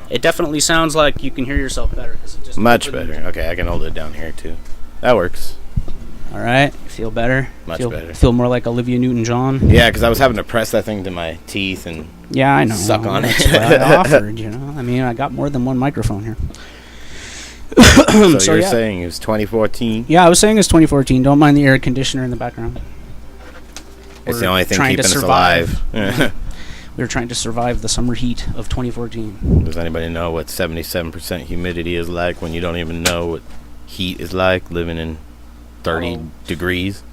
It definitely sounds like you can hear yourself better. Cause it just much better. Okay, I can hold it down here too. That works. All right, feel better? Much better. Feel more like Olivia Newton-John? Yeah, because I was having to press that thing to my teeth and I know. Suck on That's it. what I offered, you know. I mean, I got more than one microphone here. So you're saying it was 2014? Yeah, I was saying it's 2014. Don't mind the air conditioner in the background. It's the only thing keeping us alive. We were trying to survive the summer heat of 2014. Does anybody know what 77% humidity is like when you don't even know what heat is like living in 30 degrees?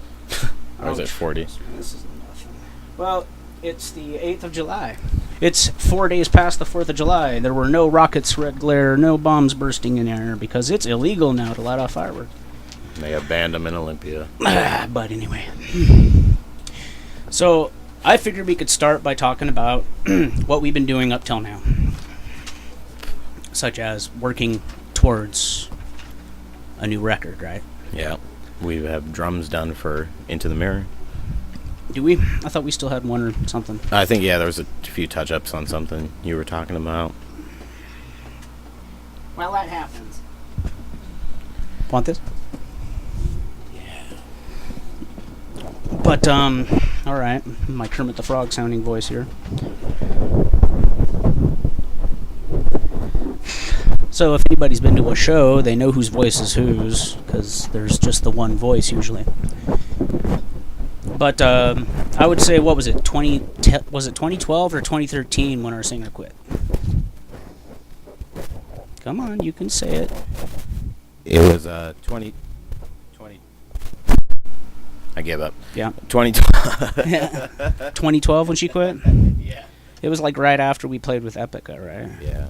Or is it 40? This is nothing. Well, it's the 8th of July. It's 4 days past the 4th of July. There were no rockets, red glare, no bombs bursting in air because it's illegal now to light off fireworks. They have banned them in Olympia. But anyway. So, I figured we could start by talking about what we've been doing up till now. Such as working towards a new record, right? Yeah. We have drums done for Into the Mirror. Do we? I thought we still had one or something. I think, there was a few touch-ups on something you were talking about. Well, that happens. Want this? Yeah. But, alright. My Kermit the Frog sounding voice here. So if anybody's been to a show, they know whose voice is whose, because there's just the one voice usually. But I would say, what was it? Was it 2012 or 2013 when our singer quit? Come on, you can say it. It was 20. I gave up. Yeah. 2012. 2012 when she quit? Yeah. It was like right after we played with Epica, right? Yeah.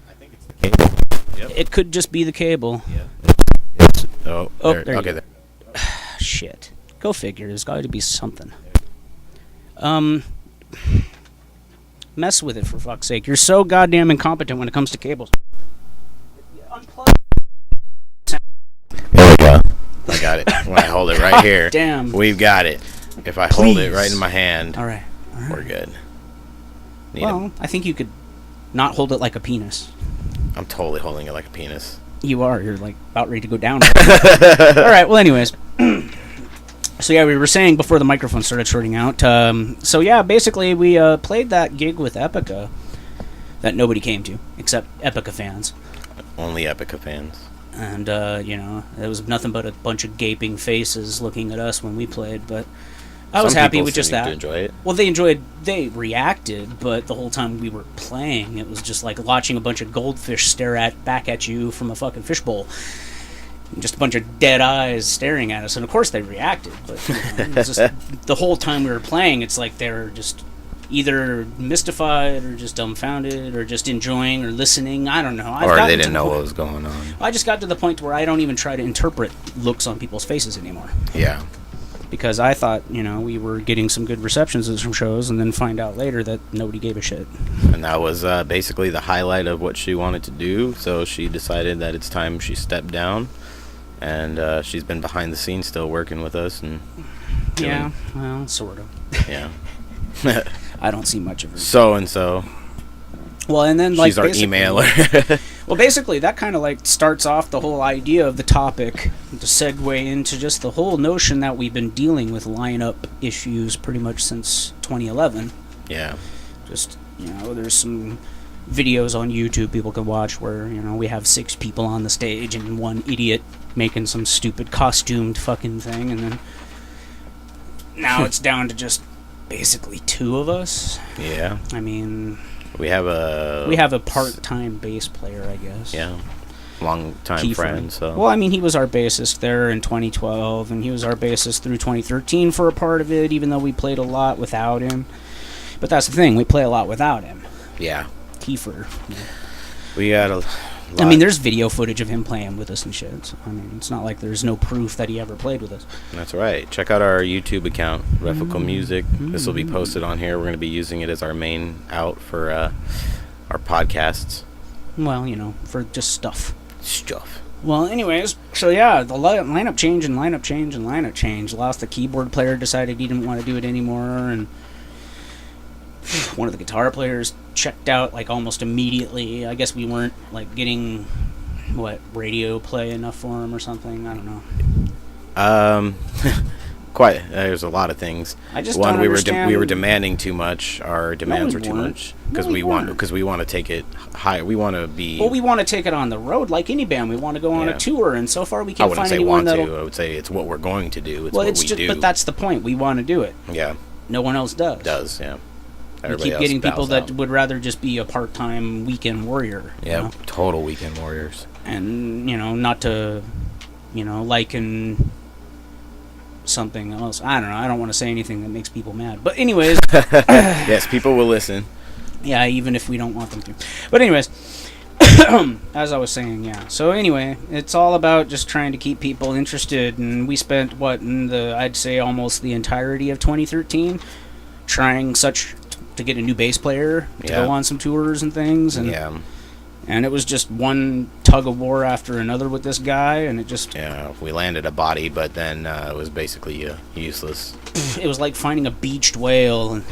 I think it's the cable. Yep. It could just be the cable. Yeah. There there okay, you there. Shit. Go figure. There's got to be something. Mess with it, for fuck's sake. You're so goddamn incompetent when it comes to cables. Unplug. There we go. I got it. When I hold it right here. Damn. We've got it. If I hold it right in my hand, All right. we're good. I think you could not hold it like a penis. I'm totally holding it like a penis. You are. You're like about ready to go down. All right. Well, anyways. So yeah, we were saying before the microphone started shorting out. So yeah, basically we played that gig with Epica that nobody came to except Epica fans. Only Epica fans. And it was nothing but a bunch of gaping faces looking at us when we played. But I was happy with just that. To enjoy it. Well, they reacted, but the whole time we were playing, it was just like watching a bunch of goldfish stare back at you from a fucking fishbowl. Just a bunch of dead eyes staring at us, and of course they reacted. But it was just, the whole time we were playing, it's like they're just either mystified or just dumbfounded or just enjoying or listening. I don't know. Or they didn't know what was going on. I just got to the point where I don't even try to interpret looks on people's faces anymore. Yeah. Because I thought, we were getting some good receptions at some shows, and then find out later that nobody gave a shit. And that was basically the highlight of what she wanted to do, so she decided that it's time she stepped down. And she's been behind the scenes still working with us. And yeah, well, sort of. Yeah. I don't see much of her. So. Well, and then she's our emailer. Well, basically, that kind of like starts off the whole idea of the topic to segue into just the whole notion that we've been dealing with lineup issues pretty much since 2011. Yeah. Just, there's some videos on YouTube people can watch where, we have 6 people on the stage and one idiot making some stupid costumed fucking thing, and then now it's down to just basically 2 of us. Yeah. I mean, we have a part-time bass player, I guess. Yeah. Long-time friend, so. Well, I mean, he was our bassist there in 2012, and he was our bassist through 2013 for a part of it, even though we played a lot without him. But that's the thing, we play a lot without him. Yeah. Kiefer. We got a lot. I mean, there's video footage of him playing with us and shit. So, I mean, it's not like there's no proof that he ever played with us. That's right. Check out our YouTube account, Reficul Music. This will be posted on here. We're going to be using it as our main out for our podcasts. Well, for just stuff. Stuff. Well, anyways, so yeah, the lineup change. Lost the keyboard player, decided he didn't want to do it anymore, and one of the guitar players checked out like almost immediately. I guess we weren't like getting radio play enough for him or something. I don't know. Quite. There's a lot of things. I just don't understand. We were demanding too much. Our demands were too much because we want to take it higher. We want to be. Well, we want to take it on the road like any band. We want to go on a tour, and so far we can't find anyone that'll. I would say it's what we're going to do. It's do. But that's the point. We want to do it. Yeah. No one else does. Yeah. We keep getting people that would rather just be a part-time weekend warrior. Yeah, total weekend warriors. And not to, liken something else. I don't know. I don't want to say anything that makes people mad. But anyways. Yes, people will listen. Yeah, even if we don't want them to. But anyways, as I was saying, yeah. So anyway, it's all about just trying to keep people interested. And we spent, I'd say almost the entirety of 2013 trying to get a new bass player to go on some tours and things. And it was just one tug of war after another with this guy, and it just... Yeah, we landed a body, but then it was basically useless. It was like finding a beached whale. You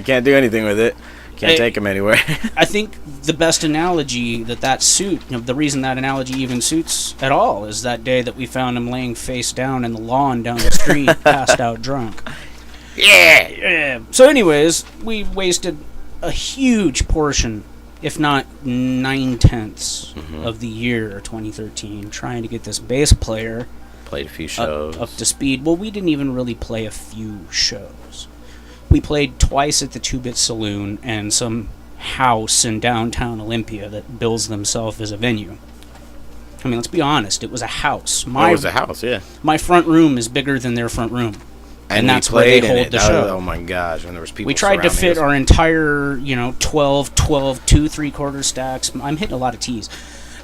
can't do anything with it. Can't take him anywhere. I think the best analogy the reason that analogy even suits at all is that day that we found him laying face down in the lawn down the street, passed out drunk. Yeah. So anyways, we wasted a huge portion, if not 9/10 of the year 2013, trying to get this bass player played a few shows up to speed. Well, we didn't even really play a few shows. We played twice at the 2-Bit Saloon and some house in downtown Olympia that bills themselves as a venue. I mean, let's be honest, it was a house. It was a house, yeah. My front room is bigger than their front room. And that's where they hold the show. Oh my gosh! And there was people. We tried to fit our entire, 12, 2 3/4 stacks. I'm hitting a lot of T's.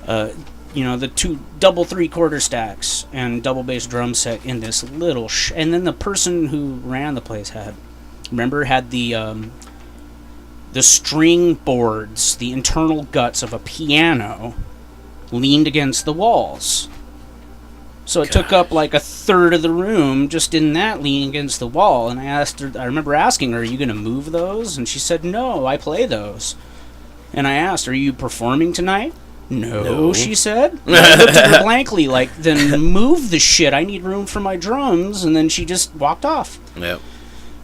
The 2 double 3/4 stacks and double bass drum set in this little. And then the person who ran the place had the string boards, the internal guts of a piano, leaned against the walls. So it took up like a third of the room just in that leaning against the wall. And I remember asking her, "Are you going to move those?" And she said, "No, I play those." And I asked, "Are you performing tonight?" No, she said. And I looked at her blankly like, "Then move the shit. I need room for my drums." And then she just walked off. Yep.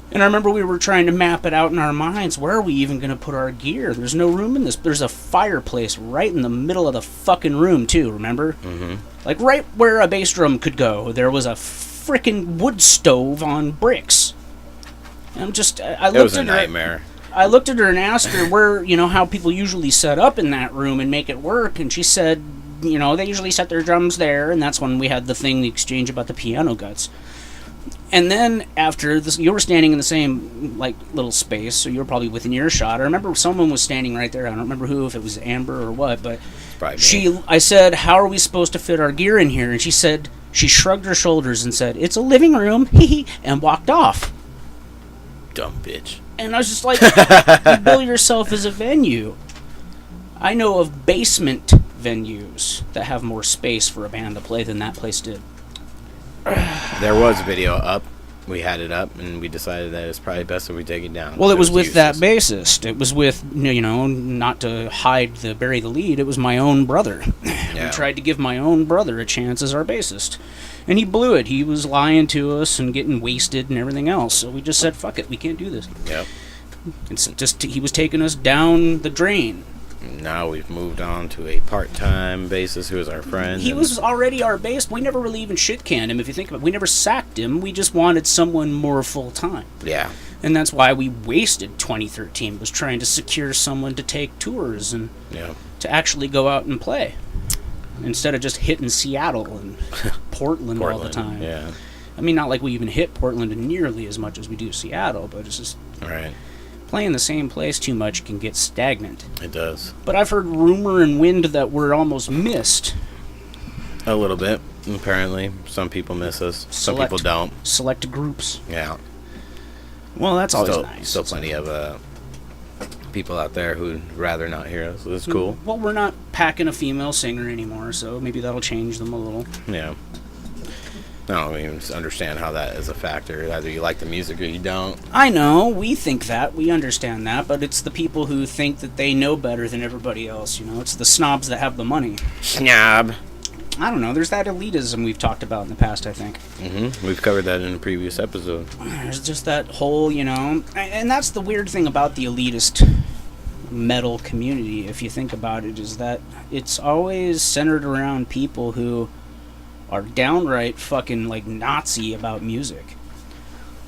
And I remember we were trying to map it out in our minds. Where are we even going to put our gear? There's no room in this. There's a fireplace right in the middle of the fucking room, too, remember? Mm-hmm. Like, right where a bass drum could go, there was a frickin' wood stove on bricks. And it was a nightmare. I looked at her and asked her where, how people usually set up in that room and make it work. And she said, they usually set their drums there. And that's when we had the exchange about the piano guts. And then after this, you were standing in the same little space, so you were probably within earshot. I remember someone was standing right there. I don't remember who, if it was Amber or what, but I said, "How are we supposed to fit our gear in here?" And she shrugged her shoulders and said, "It's a living room," and walked off. Dumb bitch. And I was just like, you bill yourself as a venue. I know of basement venues that have more space for a band to play than that place did. There was video up. We had it up, and we decided that it's probably best if we take it down. Well, it was with that bassist. It was with, not to bury the lead, it was my own brother. Yeah. We tried to give my own brother a chance as our bassist. And he blew it. He was lying to us and getting wasted and everything else. So we just said, fuck it, we can't do this. Yep. It's just, he was taking us down the drain. Now we've moved on to a part-time bassist who is our friend. He was already our bassist. We never really even shit-canned him, if you think about it. We never sacked him. We just wanted someone more full-time. Yeah. And that's why we wasted 2013, was trying to secure someone to take tours and to actually go out and play. Instead of just hitting Seattle and Portland all the time. Yeah. I mean, not like we even hit Portland nearly as much as we do Seattle, but it's just... Right. Playing the same place too much can get stagnant. It does. But I've heard rumor and wind that we're almost missed. A little bit, apparently. Some people miss us. Some people don't. Select groups. Yeah. Well, that's always nice. Still plenty of people out there who'd rather not hear us. It's cool. Well, we're not packing a female singer anymore, so maybe that'll change them a little. Yeah. I don't even understand how that is a factor. Either you like the music or you don't. I know, we think that, we understand that, but it's the people who think that they know better than everybody else, you know? It's the snobs that have the money. Snob. I don't know, there's that elitism we've talked about in the past, I think. We've covered that in a previous episode. There's just that whole, you know... And that's the weird thing about the elitist metal community, if you think about it, is that it's always centered around people who are downright fucking, like, Nazi about music.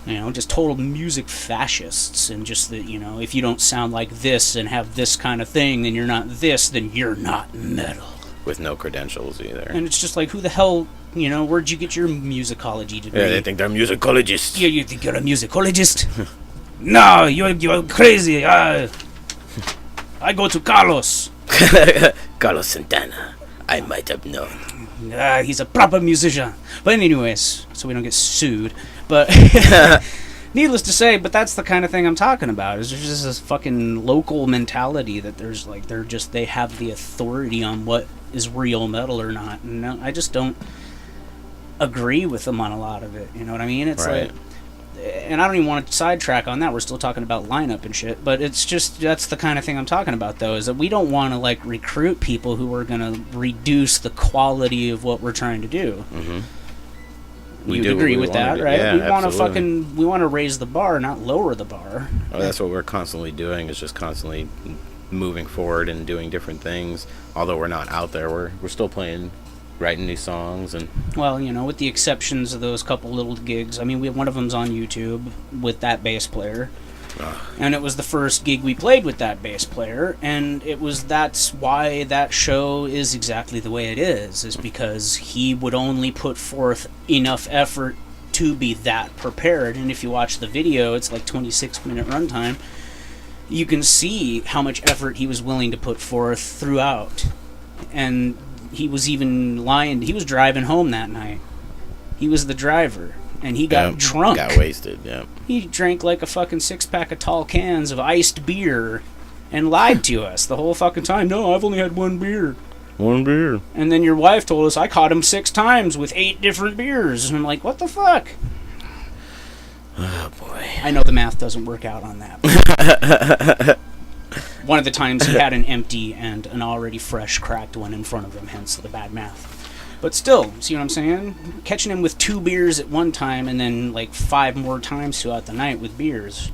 You know, just total music fascists, and just that, you know, if you don't sound like this and have this kind of thing, then you're not this, then you're not metal. With no credentials either. And it's just like, who the hell, you know, where'd you get your musicology degree? Yeah, they think they're musicologists. Yeah, you think you're a musicologist? No, you're crazy. I go to Carlos. Carlos Santana. I might have known. He's a proper musician. But anyways, so we don't get sued. But needless to say, but that's the kind of thing I'm talking about. Is there's just this fucking local mentality that there's like they have the authority on what is real metal or not. And I just don't agree with them on a lot of it. You know what I mean? It's right. like, and I don't even want to sidetrack on that. We're still talking about lineup and shit. But it's just, that's the kind of thing I'm talking about, though, is that we don't want to, like, recruit people who are going to reduce the quality of what we're trying to do. You'd agree with that, right? Yeah, we want to raise the bar, not lower the bar. Oh, that's what we're constantly doing, is just constantly moving forward and doing different things. Although we're not out there, we're still playing, writing new songs. And well, you know, with the exceptions of those couple little gigs. I mean, one of them's on YouTube with that bass player. And it was the first gig we played with that bass player, and that's why that show is exactly the way it is because he would only put forth enough effort to be that prepared. And if you watch the video, it's like 26-minute runtime, you can see how much effort he was willing to put forth throughout. And he was even lying. He was driving home that night. He was the driver. And he got drunk. Got wasted, yeah. He drank like a fucking 6-pack of tall cans of iced beer and lied to us the whole fucking time. No, I've only had one beer. One beer. And then your wife told us I caught him 6 times with 8 different beers. And I'm like, what the fuck? Oh, boy. I know the math doesn't work out on that. One of the times he had an empty and an already fresh cracked one in front of him, hence the bad math. But still, see what I'm saying? Catching him with 2 beers at one time and then like 5 more times throughout the night with beers.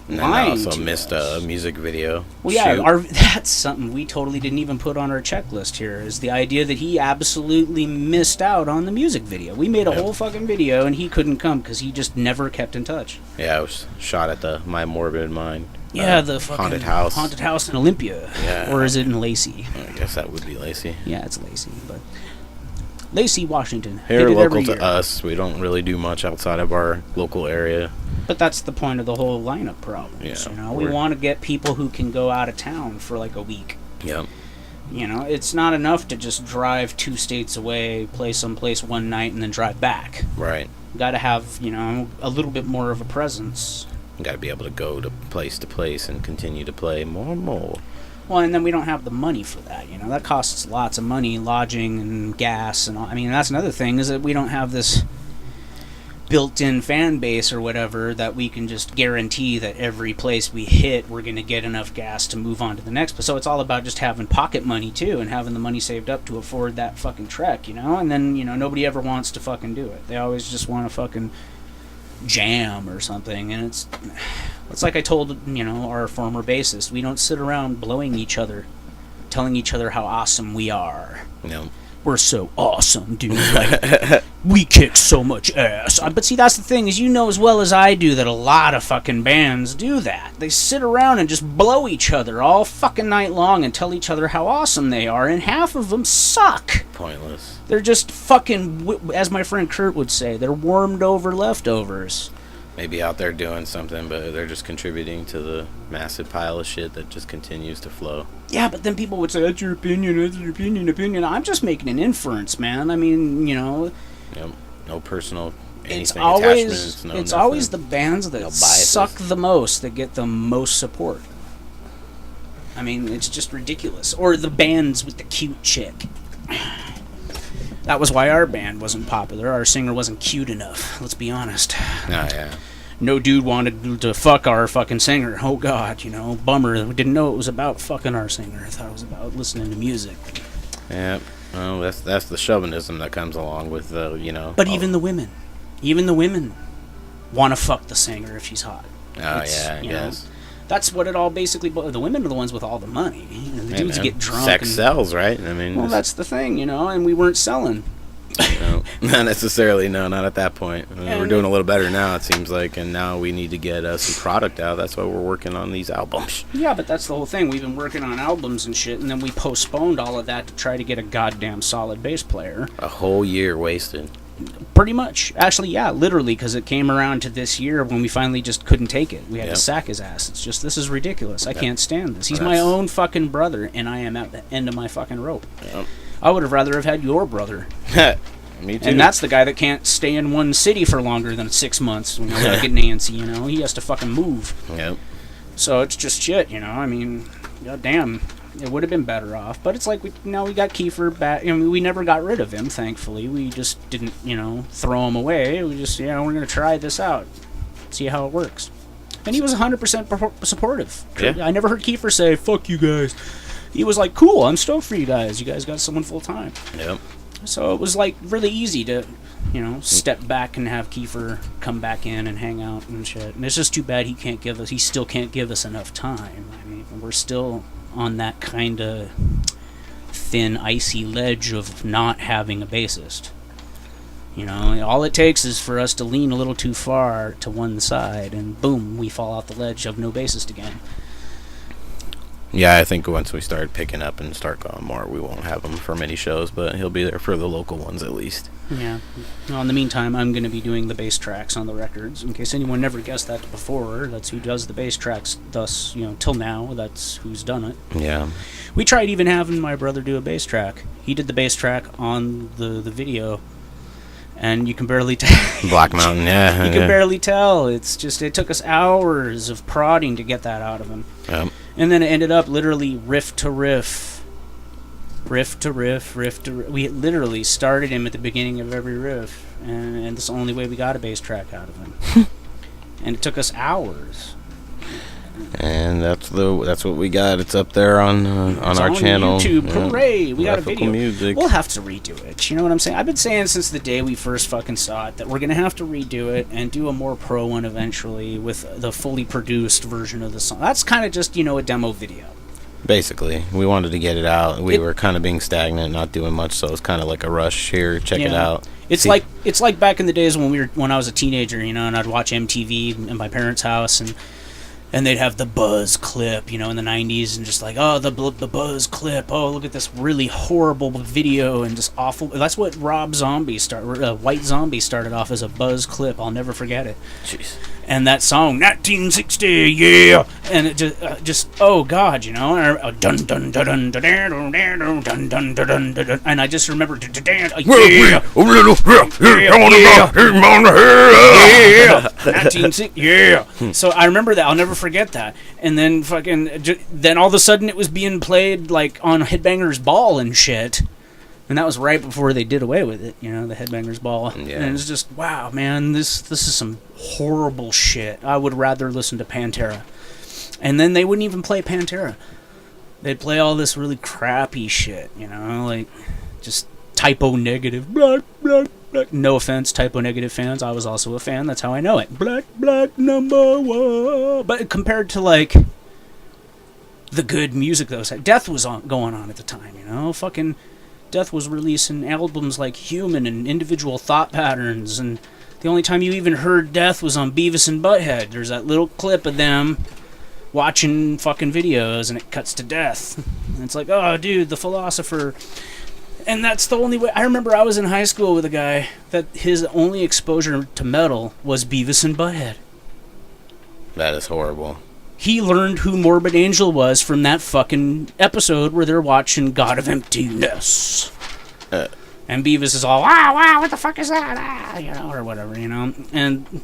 And then I also missed a music video. Well, yeah, that's something we totally didn't even put on our checklist here, is the idea that he absolutely missed out on the music video. We made a whole fucking video and he couldn't come because he just never kept in touch. Yeah, I was shot at the My Morbid Mind. Yeah, the fucking haunted house in Olympia. Yeah. Or is it in Lacey? I guess that would be Lacey. Yeah, it's Lacey, but Lacey, Washington. Here, local to us, we don't really do much outside of our local area. But that's the point of the whole lineup problem. Yeah, you know, we want to get people who can go out of town for like a week. Yep. You know, it's not enough to just drive 2 states away, play someplace one night, and then drive back. Right. Got to have, you know, a little bit more of a presence. Got to be able to go to place and continue to play more and more. Well, and then we don't have the money for that, you know. That costs lots of money, lodging and gas and all. I mean, that's another thing, is that we don't have this built-in fan base or whatever that we can just guarantee that every place we hit, we're going to get enough gas to move on to the next. So it's all about just having pocket money, too, and having the money saved up to afford that fucking trek, you know? And then, you know, nobody ever wants to fucking do it. They always just want to fucking jam or something, and it's like I told, you know, our former bassist, we don't sit around blowing each other, telling each other how awesome we are. No. We're so awesome, dude. Like, we kick so much ass. But see, that's the thing, is you know as well as I do that a lot of fucking bands do that. They sit around and just blow each other all fucking night long and tell each other how awesome they are, and half of them suck. Pointless. They're just fucking, as my friend Kurt would say, they're warmed over leftovers. Maybe out there doing something, but they're just contributing to the massive pile of shit that just continues to flow. Yeah, but then people would say, that's your opinion. I'm just making an inference, man. I mean, you know. Yep. No personal anything. It's attachments, always the bands that suck the most that get the most support. I mean, it's just ridiculous. Or the bands with the cute chick. That was why our band wasn't popular. Our singer wasn't cute enough. Let's be honest. Oh, yeah. No dude wanted to fuck our fucking singer. Oh, God, bummer. We didn't know it was about fucking our singer. I thought it was about listening to music. Yeah. Well, that's the chauvinism that comes along with, But even the women want to fuck the singer if she's hot. Oh, yeah, I guess. That's what it all basically... The women are the ones with all the money. The dudes get drunk. Sex sells, right? I mean... Well, that's the thing, and we weren't selling. No, not necessarily. No, not at that point. We're doing a little better now, it seems like, and now we need to get some product out. That's why we're working on these albums. Yeah, but that's the whole thing. We've been working on albums and shit, and then we postponed all of that to try to get a goddamn solid bass player. A whole year wasted. Pretty much. Actually, yeah, literally, because it came around to this year when we finally just couldn't take it. We had to sack his ass. It's just, this is ridiculous. I can't stand this. He's my own fucking brother, and I am at the end of my fucking rope. Yep. I would have rather have had your brother. Me too. And that's the guy that can't stay in one city for longer than 6 months. Like at Nancy, he has to fucking move. Yep. So it's just shit, I mean, goddamn, it would have been better off. But it's like we got Kiefer back. We never got rid of him, thankfully. We just didn't, throw him away. We just, we're gonna try this out, see how it works. And he was 100% supportive. Yeah. I never heard Kiefer say "fuck you guys." He was like, "Cool, I'm stoked for you guys. You guys got someone full time." Yep. So it was like really easy to, step back and have Kiefer come back in and hang out and shit. And it's just too bad he still can't give us enough time. I mean, we're still on that kind of thin, icy ledge of not having a bassist. All it takes is for us to lean a little too far to one side, and boom, we fall off the ledge of no bassist again. Yeah, I think once we start picking up and start going more, we won't have him for many shows, but he'll be there for the local ones at least. Yeah. Well, in the meantime, I'm going to be doing the bass tracks on the records. In case anyone never guessed that before, that's who does the bass tracks. Thus, till now, that's who's done it. Yeah. We tried even having my brother do a bass track. He did the bass track on the video, and you can barely tell. Black Mountain, yeah. You can barely tell. It's just, it took us hours of prodding to get that out of him. Yep. And then it ended up literally riff to riff. Riff to riff, riff to riff. We literally started him at the beginning of every riff, and that's the only way we got a bass track out of him. And it took us hours. And that's what we got. It's up there on our channel. YouTube. Hooray! We got a video. Music. We'll have to redo it. You know what I'm saying? I've been saying since the day we first fucking saw it that we're gonna have to redo it and do a more pro one eventually with the fully produced version of the song. That's kind of just a demo video. Basically, we wanted to get it out. We were kind of being stagnant, not doing much, so it's kind of like a rush here. Check it out. It's like back in the days when I was a teenager, and I'd watch MTV in my parents' house, and they'd have the Buzz clip, in the 90s, and just like, oh, the Buzz clip, oh, look at this really horrible video and just awful. That's what White Zombie started off as, a Buzz clip. I'll never forget it. Jeez. And that song, 1960, yeah, and it just oh God, dun dun dun dun dun dun dun dun dun dun dun, and I just remember, yeah, 1960, yeah. So I remember that. I'll never forget that. And then then all of a sudden it was being played like on Headbangers Ball and shit. And that was right before they did away with it, the Headbangers Ball. Yeah. And it's just, wow, man, this is some horrible shit. I would rather listen to Pantera. And then they wouldn't even play Pantera. They'd play all this really crappy shit, like just typo negative, black, black, black. No offense, typo negative fans. I was also a fan. That's how I know it. Black, black, number one. But compared to, like, the good music that was... Death was going on at the time, Fucking... Death was releasing albums like Human and Individual Thought Patterns, and the only time you even heard Death was on Beavis and Butthead. There's that little clip of them watching fucking videos, and it cuts to Death. And it's like, oh, dude, the philosopher. And that's the only way. I remember I was in high school with a guy that his only exposure to metal was Beavis and Butthead. That is horrible. He learned who Morbid Angel was from that fucking episode where they're watching God of Emptiness. And Beavis is all, wow, what the fuck is that? Or whatever, And,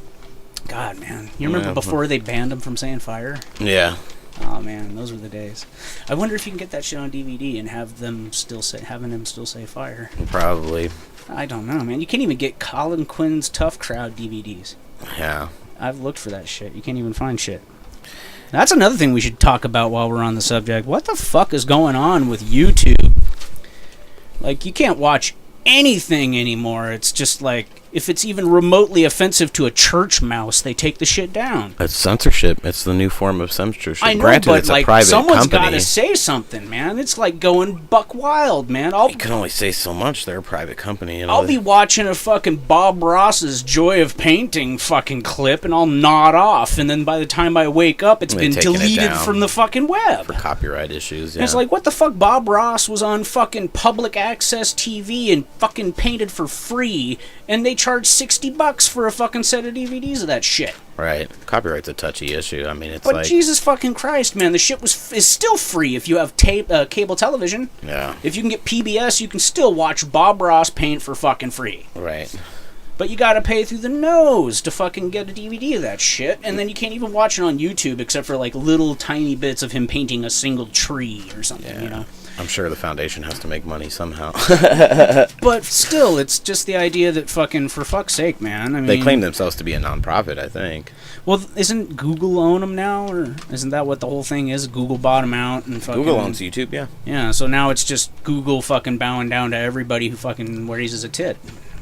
God, man. You remember before they banned him from saying fire? Yeah. Oh man, those were the days. I wonder if you can get that shit on DVD and having them still say fire. Probably. I don't know, man. You can't even get Colin Quinn's Tough Crowd DVDs. Yeah. I've looked for that shit. You can't even find shit. That's another thing we should talk about while we're on the subject. What the fuck is going on with YouTube? Like, you can't watch anything anymore. It's just like, if it's even remotely offensive to a church mouse, they take the shit down. It's censorship. It's the new form of censorship. I know, Granted, but it's a like, private someone's company. got to say something, man. It's like going buck wild, man. You can only say so much. They're a private company. You know, I'll be watching a fucking Bob Ross's Joy of Painting fucking clip, and I'll nod off, and then by the time I wake up, it's been deleted from the fucking web. For copyright issues, yeah. And it's like, what the fuck? Bob Ross was on fucking public access TV and fucking painted for free, and they charged $60 for a fucking set of DVDs of that shit. Right. Copyright's a touchy issue. I mean, it's but like... Jesus fucking Christ, man, the shit is still free if you have cable television. Yeah. If you can get PBS, you can still watch Bob Ross paint for fucking free. Right. But you gotta pay through the nose to fucking get a DVD of that shit, and then you can't even watch it on YouTube except for like little tiny bits of him painting a single tree or something, you know? I'm sure the foundation has to make money somehow. But still, it's just the idea that fucking, for fuck's sake, man. I mean, they claim themselves to be a non-profit, I think. Well, isn't Google own them now, or isn't that what the whole thing is? Google bought them out and fucking... Google owns YouTube, yeah. Yeah, so now it's just Google fucking bowing down to everybody who fucking raises a tit,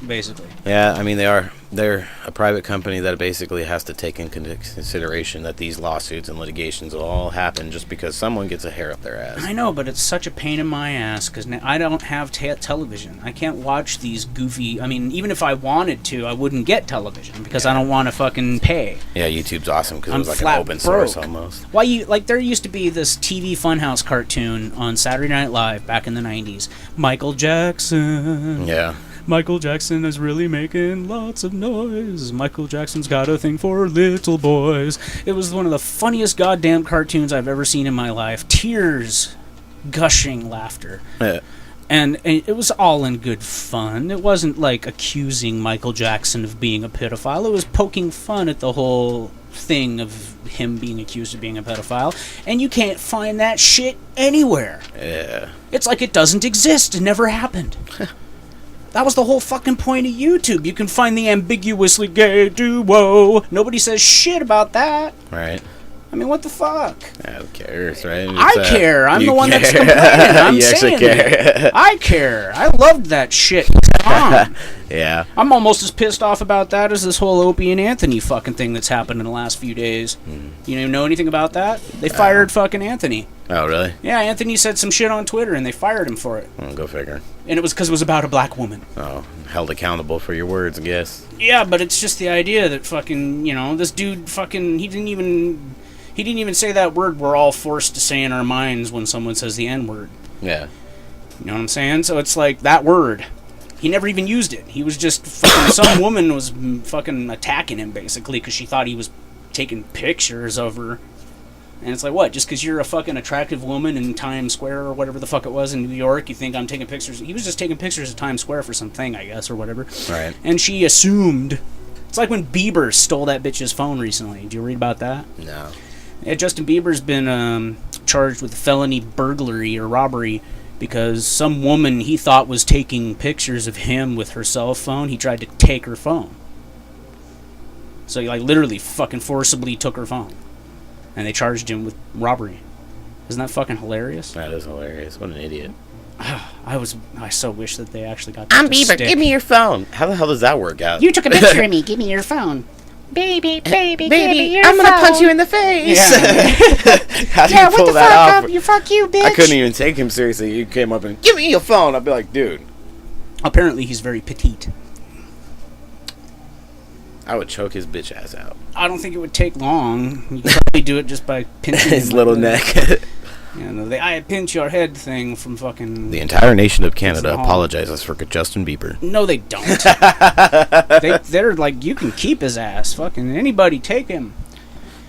basically. Yeah, I mean, they're a private company that basically has to take into consideration that these lawsuits and litigations will all happen just because someone gets a hair up their ass. I know, but it's such a pain in my ass because I don't have television. I can't watch these goofy... I mean, even if I wanted to, I wouldn't get television because I don't want to fucking pay. Yeah, YouTube's awesome because it was like flat an open broke. source almost. Why you like? There used to be this TV Funhouse cartoon on Saturday Night Live back in the 90s. Michael Jackson. Yeah. Michael Jackson is really making lots of noise. Michael Jackson's got a thing for little boys. It was one of the funniest goddamn cartoons I've ever seen in my life. Tears, gushing laughter. Yeah. And it was all in good fun. It wasn't like accusing Michael Jackson of being a pedophile. It was poking fun at the whole thing of him being accused of being a pedophile. And you can't find that shit anywhere. Yeah. It's like it doesn't exist. It never happened. That was the whole fucking point of YouTube. You can find the ambiguously gay duo. Nobody says shit about that. Right. I mean, what the fuck? Yeah, who cares, right? I care. I'm the one that's complaining. I'm you saying care. I care. I loved that shit. Yeah. I'm almost as pissed off about that as this whole Opie and Anthony fucking thing that's happened in the last few days. You even know anything about that? They fired fucking Anthony. Oh, really? Yeah, Anthony said some shit on Twitter and they fired him for it. Oh, go figure. And it was because it was about a black woman. Oh, held accountable for your words, I guess. Yeah, but it's just the idea that fucking, you know, this dude fucking, he didn't even say that word we're all forced to say in our minds when someone says the N-word. Yeah. You know what I'm saying? So it's like, that word, he never even used it. He was just fucking, some woman was fucking attacking him, basically, because she thought he was taking pictures of her. And it's like, what, just because you're a fucking attractive woman in Times Square or whatever the fuck it was in New York, you think I'm taking pictures? He was just taking pictures of Times Square for something, I guess, or whatever. Right. And she assumed. It's like when Bieber stole that bitch's phone recently. Did you read about that? No. Yeah, Justin Bieber's been charged with felony burglary or robbery because some woman he thought was taking pictures of him with her cell phone, he tried to take her phone. So he like literally fucking forcibly took her phone. And they charged him with robbery. Isn't that fucking hilarious? That is hilarious. What an idiot. I so wish that they actually got I'm that to Bieber, stick. give me your phone. How the hell does that work out? You took a picture of me. Give me your phone. Baby, give me your I'm phone. gonna punch you in the face. Yeah. How do Yeah, you what pull the that fuck off? up? Fuck you, bitch. I couldn't even take him seriously. You came up and give me your phone. I'd be like, dude. Apparently he's very petite. I would choke his bitch ass out. I don't think it would take long. You could probably do it just by pinching His him little like neck. You know, the I pinch your head thing from fucking... The entire nation of Canada It's apologizes for Justin Bieber. No, they don't. They're like, you can keep his ass. Fucking anybody, take him.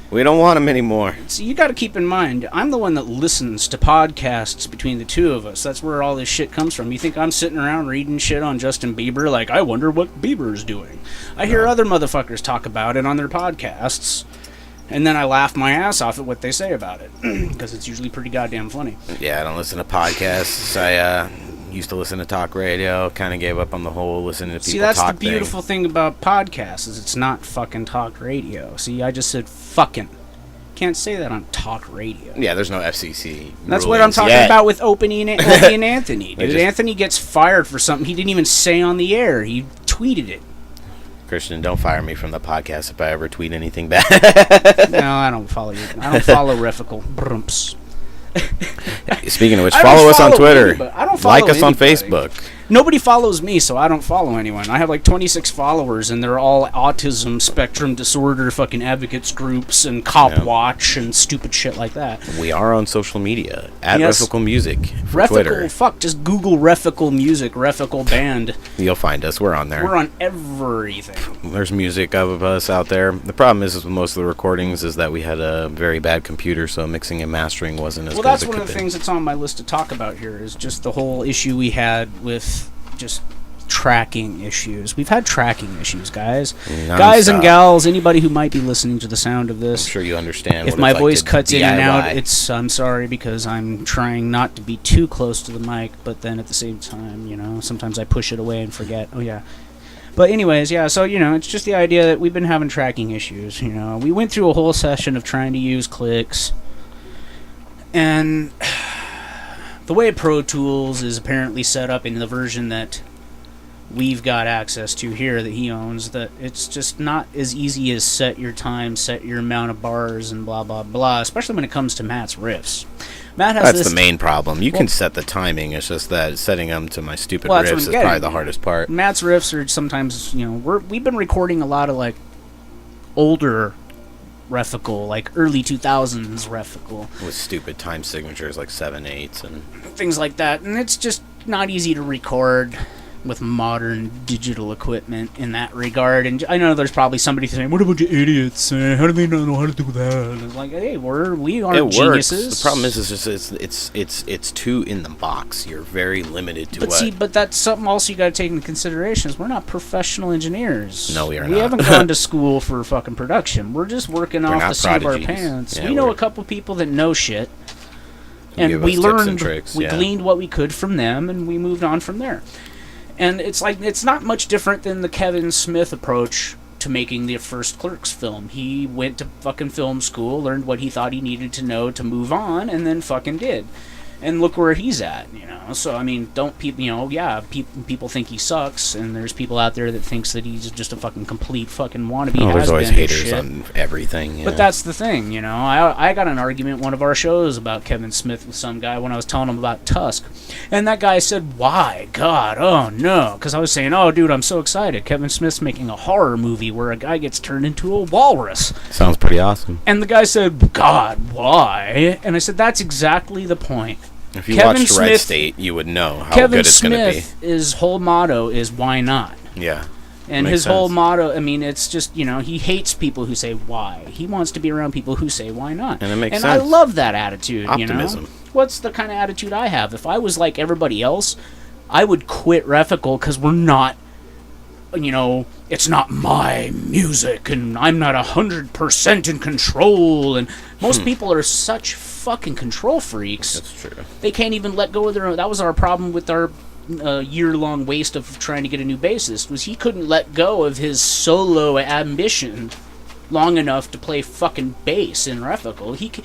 We don't want him anymore. See, you got to keep in mind, I'm the one that listens to podcasts between the two of us. That's where all this shit comes from. You think I'm sitting around reading shit on Justin Bieber? Like, I wonder what Bieber's doing. I hear other motherfuckers talk about it on their podcasts. And then I laugh my ass off at what they say about it, because it's usually pretty goddamn funny. Yeah, I don't listen to podcasts. I used to listen to talk radio, kind of gave up on the whole listening to people See, that's talk the beautiful thing about podcasts, is it's not fucking talk radio. See, I just said fucking. Can't say that on talk radio. Yeah, there's no FCC. That's what I'm talking about with Opie and Anthony. Dude, Anthony gets fired for something he didn't even say on the air. He tweeted it. Christian, don't fire me from the podcast if I ever tweet anything bad. No, I don't follow you. I don't follow Reficul. Brumps. Speaking of which, follow us on Twitter. I don't follow like us on anybody. Facebook. Nobody follows me, so I don't follow anyone. I have like 26 followers, and they're all autism spectrum disorder fucking advocates groups and Cop Watch and stupid shit like that. We are on social media at Yes. Reficul Music for Reficul, Twitter. fuck, just Google Reficul Music, Reficul Band. You'll find us. We're on there. We're on everything. There's music of us out there. The problem is with most of the recordings is that we had a very bad computer, so mixing and mastering wasn't as Well, good as that's it one could of the be. things that's on my list to talk about here, is just the whole issue we had with just tracking issues. We've had tracking issues, guys. Guys and gals, anybody who might be listening to the sound of this. I'm sure you understand. If what my it's like voice to cuts in and out, DIY. I'm sorry, because I'm trying not to be too close to the mic, but then at the same time, sometimes I push it away and forget. Oh yeah. But anyways, yeah, so, it's just the idea that we've been having tracking issues, We went through a whole session of trying to use clicks, and the way Pro Tools is apparently set up in the version that we've got access to here that he owns, that it's just not as easy as set your time, set your amount of bars, and blah, blah, blah, especially when it comes to Matt's riffs. Matt has That's the main problem. You can set the timing. It's just that setting them to my stupid riffs is probably the hardest part. Matt's riffs are sometimes, we've been recording a lot of, like, older Reficul, like early 2000s Reficul. With stupid time signatures like 7/8 and things like that. And it's just not easy to record with modern digital equipment in that regard. And I know there's probably somebody saying, "What a bunch of idiots! How do they not know how to do that?" And it's like, hey, we aren't geniuses. Works. The problem is it's too in the box. You're very limited to But that's something else you got to take into consideration. Is we're not professional engineers. No, we are not. We haven't gone to school for fucking production. We're just working off the seat of our pants. Yeah, we know a couple people that know shit, and we learned, we gleaned what we could from them, and we moved on from there. And it's not much different than the Kevin Smith approach to making the first Clerks film. He went to fucking film school, learned what he thought he needed to know to move on, and then fucking did. And look where he's at, So, I mean, don't people, people think he sucks, and there's people out there that thinks that he's just a fucking complete fucking wannabe has-been. There's always haters shit. on everything. But that's the thing, I got an argument one of our shows about Kevin Smith with some guy when I was telling him about Tusk. And that guy said, why? God, oh no. Because I was saying, oh dude, I'm so excited. Kevin Smith's making a horror movie where a guy gets turned into a walrus. Sounds pretty awesome. And the guy said, God, why? And I said, that's exactly the point. If you watched Red State, you would know how good it's going to be. Kevin Smith, his whole motto is, why not? Yeah. And his whole motto, I mean, it's just, he hates people who say why. He wants to be around people who say why not. And it makes sense. And I love that attitude, Optimism. What's the kind of attitude I have? If I was like everybody else, I would quit Reficul because we're not, it's not my music and I'm not 100% in control. And most people are such fucking control freaks. That's true. They can't even let go of their own. That was our problem with our year-long waste of trying to get a new bassist, was he couldn't let go of his solo ambition long enough to play fucking bass in Reficul.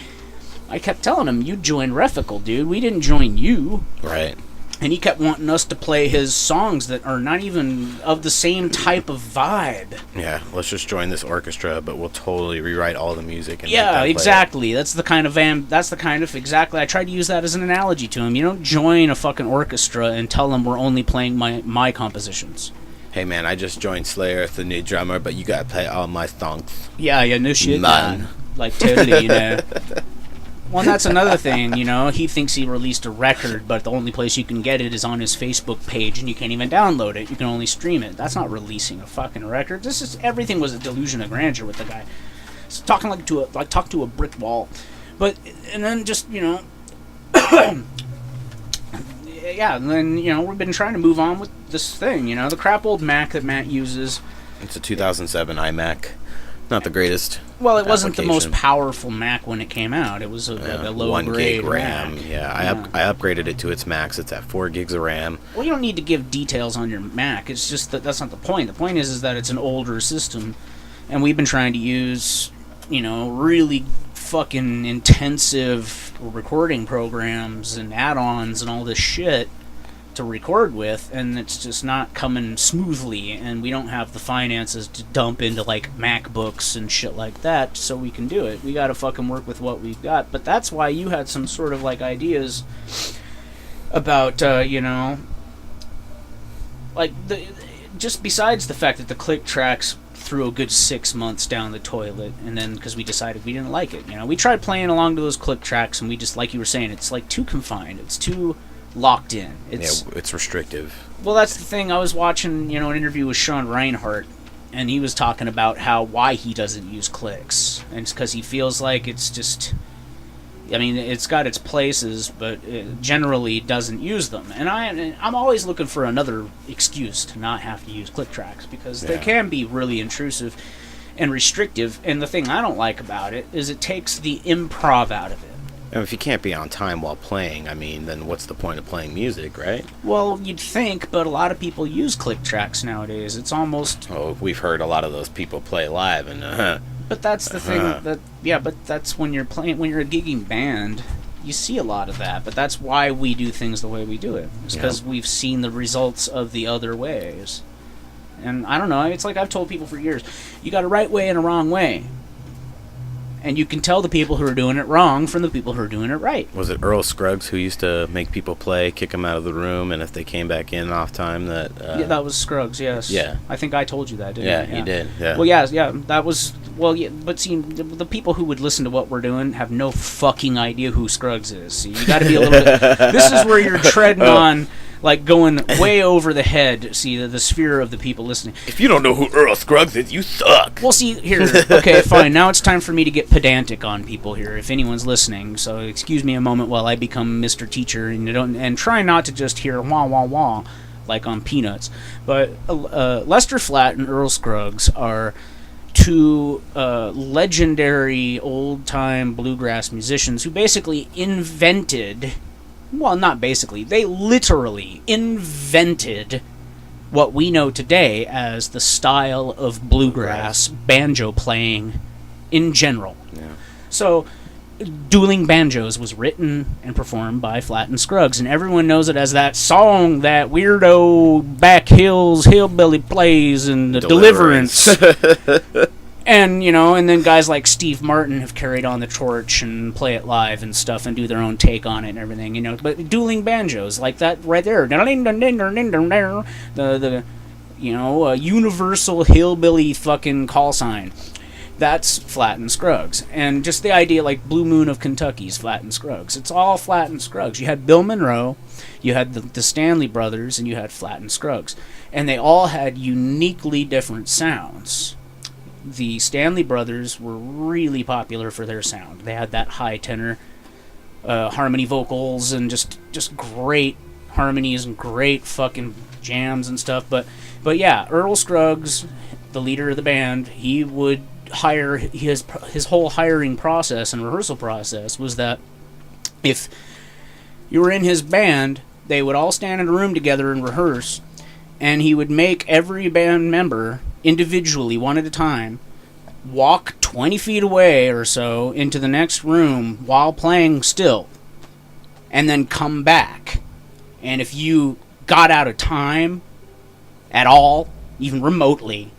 I kept telling him, you joined Reficul, dude. We didn't join you. Right. And he kept wanting us to play his songs that are not even of the same type of vibe. Yeah, let's just join this orchestra, but we'll totally rewrite all the music. And yeah, exactly. That's the kind of exactly. I tried to use that as an analogy to him. You don't join a fucking orchestra and tell them we're only playing my compositions. Hey man, I just joined Slayer, the new drummer, but you gotta play all my songs. Yeah, no shit, man. Like totally, Well, that's another thing, he thinks he released a record, but the only place you can get it is on his Facebook page, and you can't even download it. You can only stream it. That's not releasing a fucking record. Everything was a delusion of grandeur with the guy. It's talking talk to a brick wall. But, and then just, yeah, and then, we've been trying to move on with this thing, the crap old Mac that Matt uses. It's a 2007 iMac. Not the greatest. Well, it wasn't the most application. powerful Mac when it came out. It was a low 1 grade gig RAM. Mac. Yeah, I upgraded it to its max. It's at 4 gigs of RAM. Well, you don't need to give details on your Mac. It's just that's not the point. The point is that it's an older system, and we've been trying to use, really fucking intensive recording programs and add-ons and all this shit to record with, and it's just not coming smoothly, and we don't have the finances to dump into like MacBooks and shit like that so we can do it. We gotta fucking work with what we've got. But that's why you had some sort of like ideas about like just besides the fact that the click tracks threw a good 6 months down the toilet, and then because we decided we didn't like it, we tried playing along to those click tracks, and we just, like you were saying, it's like too confined, it's too locked in. It's restrictive. Well, that's the thing. I was watching, an interview with Sean Reinhart, and he was talking about why he doesn't use clicks, and it's because he feels like it's just, it's got its places, but it generally doesn't use them. And I'm always looking for another excuse to not have to use click tracks, because they can be really intrusive and restrictive. And the thing I don't like about it is it takes the improv out of it. And if you can't be on time while playing, then what's the point of playing music, right? Well, you'd think, but a lot of people use click tracks nowadays. It's almost... Oh, we've heard a lot of those people play live, and But that's the thing but that's when you're a gigging band, you see a lot of that. But that's why we do things the way we do it. It's because we've seen the results of the other ways. And I don't know, it's like I've told people for years, you got a right way and a wrong way. And you can tell the people who are doing it wrong from the people who are doing it right. Was it Earl Scruggs who used to make people play, kick them out of the room, and if they came back in off time, that... yeah, that was Scruggs, yes. Yeah. I think I told you that, didn't I? Yeah, you did, yeah. Well, yeah, that was... Well, yeah, but see, the people who would listen to what we're doing have no fucking idea who Scruggs is. See, you gotta be a little bit... This is where you're treading on... Like going way over the head, see, the sphere of the people listening. If you don't know who Earl Scruggs is, you suck. Well, see, here, okay, fine. Now it's time for me to get pedantic on people here, if anyone's listening. So excuse me a moment while I become Mr. Teacher, and try not to just hear wah, wah, wah, like on Peanuts. But Lester Flatt and Earl Scruggs are two legendary old-time bluegrass musicians who basically invented... Well, not basically. They literally invented what we know today as the style of bluegrass banjo playing in general. Yeah. So, Dueling Banjos was written and performed by Flatt and Scruggs, and everyone knows it as that song that weirdo Back Hills hillbilly plays in the Deliverance. And, and then guys like Steve Martin have carried on the torch and play it live and stuff and do their own take on it and everything, But Dueling Banjos, like that right there. The universal hillbilly fucking call sign. That's Flatt and Scruggs. And just the idea, like Blue Moon of Kentucky's Flatt and Scruggs. It's all Flatt and Scruggs. You had Bill Monroe, you had the Stanley Brothers, and you had Flatt and Scruggs. And they all had uniquely different sounds. The Stanley Brothers were really popular for their sound. They had that high tenor harmony vocals and just great harmonies and great fucking jams and stuff. But yeah, Earl Scruggs, the leader of the band, he would hire... His whole hiring process and rehearsal process was that if you were in his band, they would all stand in a room together and rehearse, and he would make every band member... individually, one at a time, walk 20 feet away or so into the next room while playing still, and then come back. And if you got out of time at all, even remotely,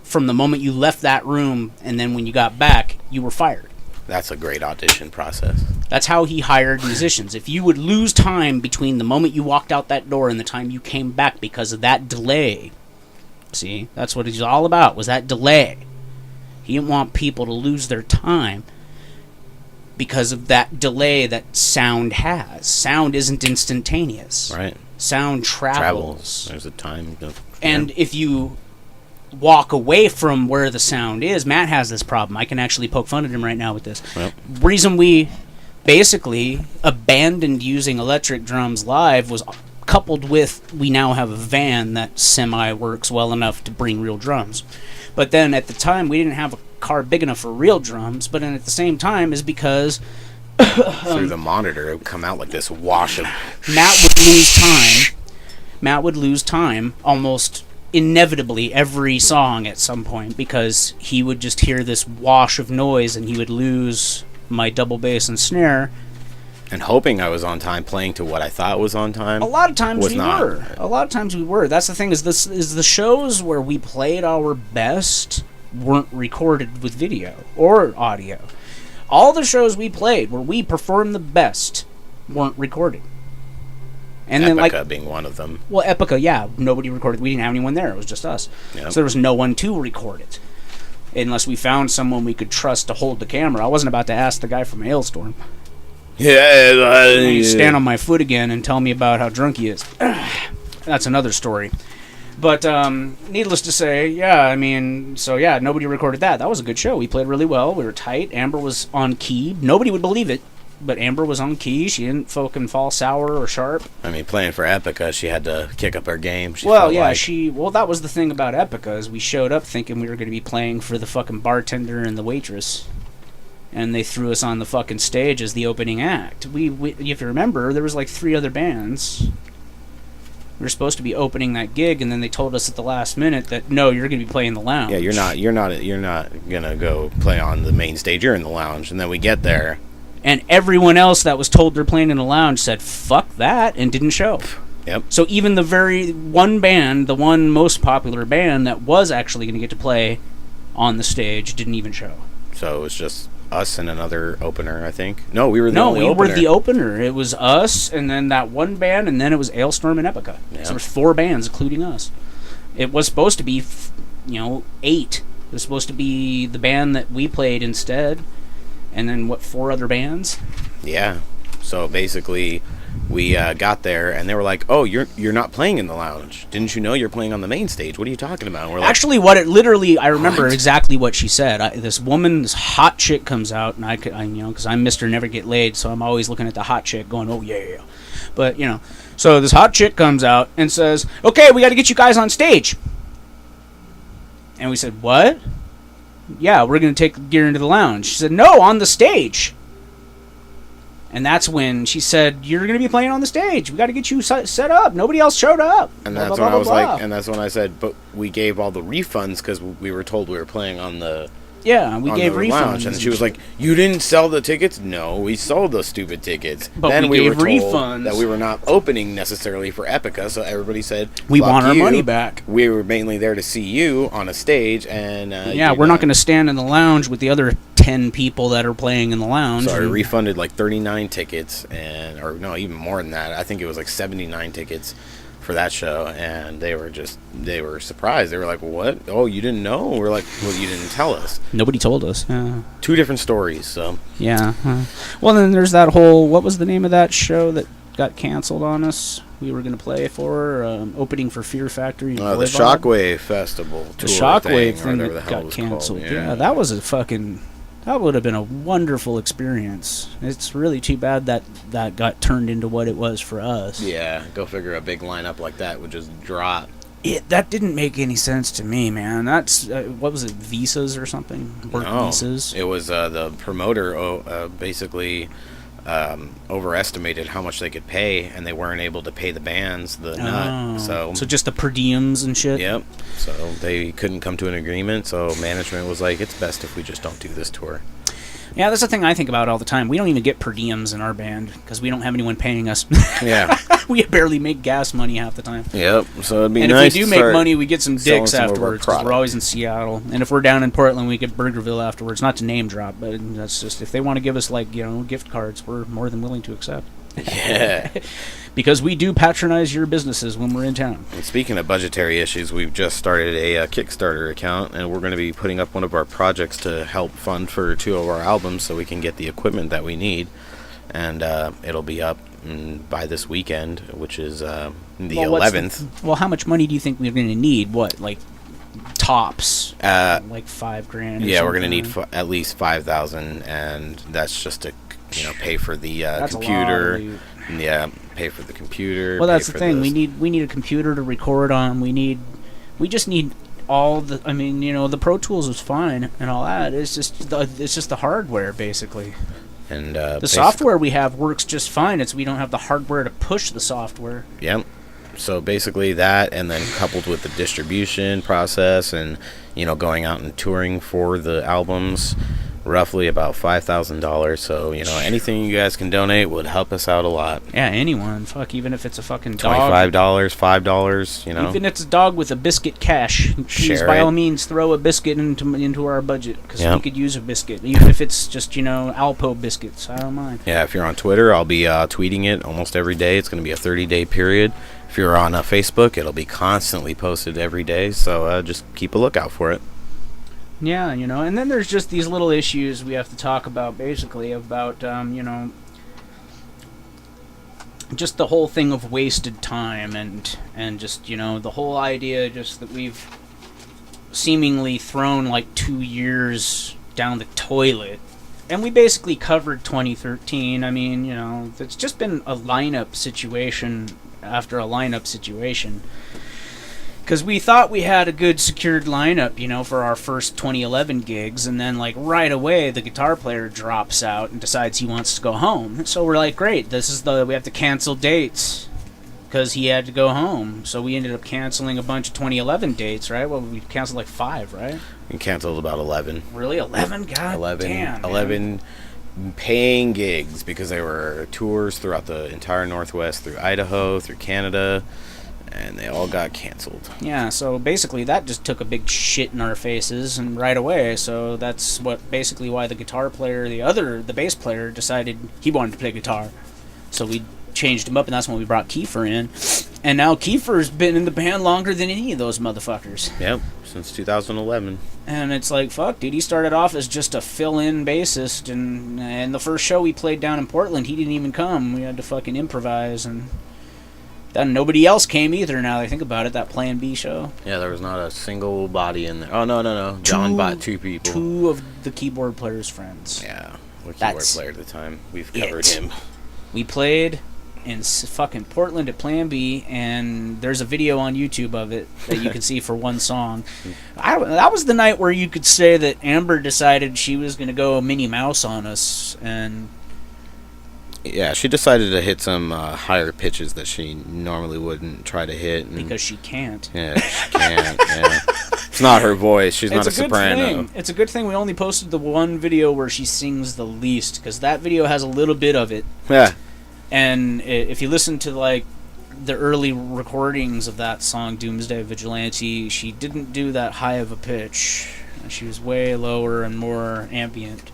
from the moment you left that room and then when you got back, you were fired. That's a great audition process. That's how he hired musicians. If you would lose time between the moment you walked out that door and the time you came back because of that delay... See, that's what he's all about, was that delay. He didn't want people to lose their time because of that delay that sound has. Sound isn't instantaneous. Right. Sound travels. There's a time. And if you walk away from where the sound is, Matt has this problem. I can actually poke fun at him right now with this. Yep. Reason we basically abandoned using electric drums live was... coupled with we now have a van that semi works well enough to bring real drums. But then at the time we didn't have car big enough for real drums, but then at the same time is because Through the monitor, it would come out like this wash of... Matt would lose time. Matt would lose time almost inevitably every song at some point because he would just hear this wash of noise and he would lose my double bass and snare. And hoping I was on time, playing to what I thought was on time. A lot of times was we not. were. A lot of times we were. That's the thing is the shows where we played our best weren't recorded with video or audio. All the shows we played where we performed the best weren't recorded. And Epica then like being one of them. well, Epica, yeah, nobody recorded. We didn't have anyone there. It was just us. Yep. So there was no one to record it. Unless we found someone we could trust to hold the camera. I wasn't about to ask the guy from Hailstorm. Yeah, Stand on my foot again and tell me about how drunk he is. That's another story. But needless to say, nobody recorded that. That was a good show. We played really well. We were tight. Amber was on key. Nobody would believe it, but Amber was on key. She didn't fucking fall sour or sharp. I mean, playing for Epica, she had to kick up her game. That was the thing about Epica is we showed up thinking we were going to be playing for the fucking bartender and the waitress. And they threw us on the fucking stage as the opening act. We if you remember, there was like 3 other bands. We were supposed to be opening that gig, and then they told us at the last minute that no, you're going to be playing the lounge. Yeah, you're not gonna go play on the main stage. You're in the lounge, and then we get there, and everyone else that was told they're playing in the lounge said fuck that and didn't show. Yep. So even the very one band, the one most popular band that was actually going to get to play on the stage, didn't even show. So it was just us and another opener, I think. No, we were the only opener. No, we were the opener. It was us, and then that one band, and then it was Hailstorm and Epica. Yeah. So there was 4 bands, including us. It was supposed to be, 8. It was supposed to be the band that we played instead, and then 4 other bands? Yeah. So basically, we got there, and they were like, "Oh, you're not playing in the lounge. Didn't you know you're playing on the main stage? What are you talking about?" And we're like, Actually, I remember exactly what she said. This hot chick comes out, and I because I'm Mr. Never Get Laid, so I'm always looking at the hot chick going, oh, yeah. But, so this hot chick comes out and says, okay, we got to get you guys on stage. And we said, what? Yeah, we're going to take the gear into the lounge. She said, no, on the stage. And that's when she said, you're going to be playing on the stage. We got to get you set up. Nobody else showed up. And that's when I was like, and that's when I said, but we gave all the refunds because we were told we were playing on the... Yeah, we gave refunds. Lounge. And she was like, you didn't sell the tickets? No, we sold those stupid tickets. But then we gave were told refunds. that we were not opening necessarily for Epica, so everybody said, we want our money back. We were mainly there to see you on a stage, and... we're not going to stand in the lounge with the other 10 people that are playing in the lounge. So I refunded like 39 tickets, or no, even more than that. I think it was like 79 tickets for that show, and they were surprised. They were like, what? Oh, you didn't know? We're like, well, you didn't tell us. Nobody told us. 2 different stories, so. Yeah. Well, then there's that whole, what was the name of that show that got canceled on us? We were going to play for, opening for Fear Factory. The Shockwave Festival tour. The Shockwave thing that got canceled. Called. Yeah, that was that would have been a wonderful experience. It's really too bad that got turned into what it was for us. Yeah, go figure a big lineup like that would just drop. That didn't make any sense to me, man. That's, what was it, Visas or something? Visas? It was the promoter basically overestimated how much they could pay, and they weren't able to pay the bands the nut. So just the per diems and shit? Yep. So they couldn't come to an agreement, so management was like, it's best if we just don't do this tour. Yeah, that's the thing I think about all the time. We don't even get per diems in our band because we don't have anyone paying us. Yeah. We barely make gas money half the time. Yep. So it'd be and nice. And if we do make money, we get some dicks afterwards because we're always in Seattle. And if we're down in Portland, we get Burgerville afterwards. Not to name drop, but that's just, if they want to give us gift cards, we're more than willing to accept. Yeah. Because we do patronize your businesses when we're in town. And speaking of budgetary issues, we've just started a Kickstarter account, and we're going to be putting up one of our projects to help fund for 2 of our albums so we can get the equipment that we need. And it'll be up by this weekend, which is the 11th. Well, how much money do you think we're going to need? What, like tops? Like $5,000? Yeah, we're going to need at least $5,000, and that's just to pay for the computer. Yeah, pay for the computer. Well, that's the thing. We need a computer to record on. We just need all the, I mean, you know, the Pro Tools is fine and all that. It's just the hardware, basically. And the software we have works just fine. It's we don't have the hardware to push the software. Yep. So basically that, and then coupled with the distribution process and, you know, going out and touring for the albums, roughly about $5,000. So, you know, anything you guys can donate would help us out a lot. Yeah, anyone. Fuck, even if it's a fucking dog. $25, $5, you know. Even if it's a dog with a biscuit cash, please Share by it. all means throw a biscuit into our budget, because Yep. we could use a biscuit, even if it's just, you know, Alpo biscuits. I don't mind. Yeah, if you're on Twitter, I'll be tweeting it almost every day. It's going to be a 30-day period. If you're on Facebook, it'll be constantly posted every day, so just keep a lookout for it. Yeah, you know, and then there's just these little issues we have to talk about, basically, about, you know, just the whole thing of wasted time and just, you know, the whole idea just that we've seemingly thrown like 2 years down the toilet. And we basically covered 2013. I mean, you know, it's just been a lineup situation after a lineup situation. Because we thought we had a good secured lineup, you know, for our first 2011 gigs, and then, like, right away, the guitar player drops out and decides he wants to go home. So we're like, great, we have to cancel dates, because he had to go home. So we ended up canceling a bunch of 2011 dates, right? Well, we canceled like 5, right? We canceled about 11. Really? 11? God 11, damn, 11 paying gigs, because there were tours throughout the entire Northwest, through Idaho, through Canada, and they all got canceled. Yeah, so basically that just took a big shit in our faces and right away. So that's basically why the guitar player, the bass player, decided he wanted to play guitar. So we changed him up, and that's when we brought Kiefer in. And now Kiefer's been in the band longer than any of those motherfuckers. Yep, since 2011. And it's like, fuck, dude, he started off as just a fill-in bassist, and the first show we played down in Portland, he didn't even come. We had to fucking improvise, and then nobody else came either, now that I think about it, that Plan B show. Yeah, there was not a single body in there. Oh, no. John bought 2 people. 2 of the keyboard player's friends. Yeah, the keyboard That's player at the time. We've covered him. We played in fucking Portland at Plan B, and there's a video on YouTube of it that you can see for one song. That was the night where you could say that Amber decided she was going to go Minnie Mouse on us, and yeah, she decided to hit some higher pitches that she normally wouldn't try to hit. Because she can't. Yeah, she can't. Yeah. It's not her voice. She's not a soprano. It's a good thing we only posted the one video where she sings the least, because that video has a little bit of it. Yeah. And if you listen to, like, the early recordings of that song, Doomsday Vigilante, she didn't do that high of a pitch. She was way lower and more ambient.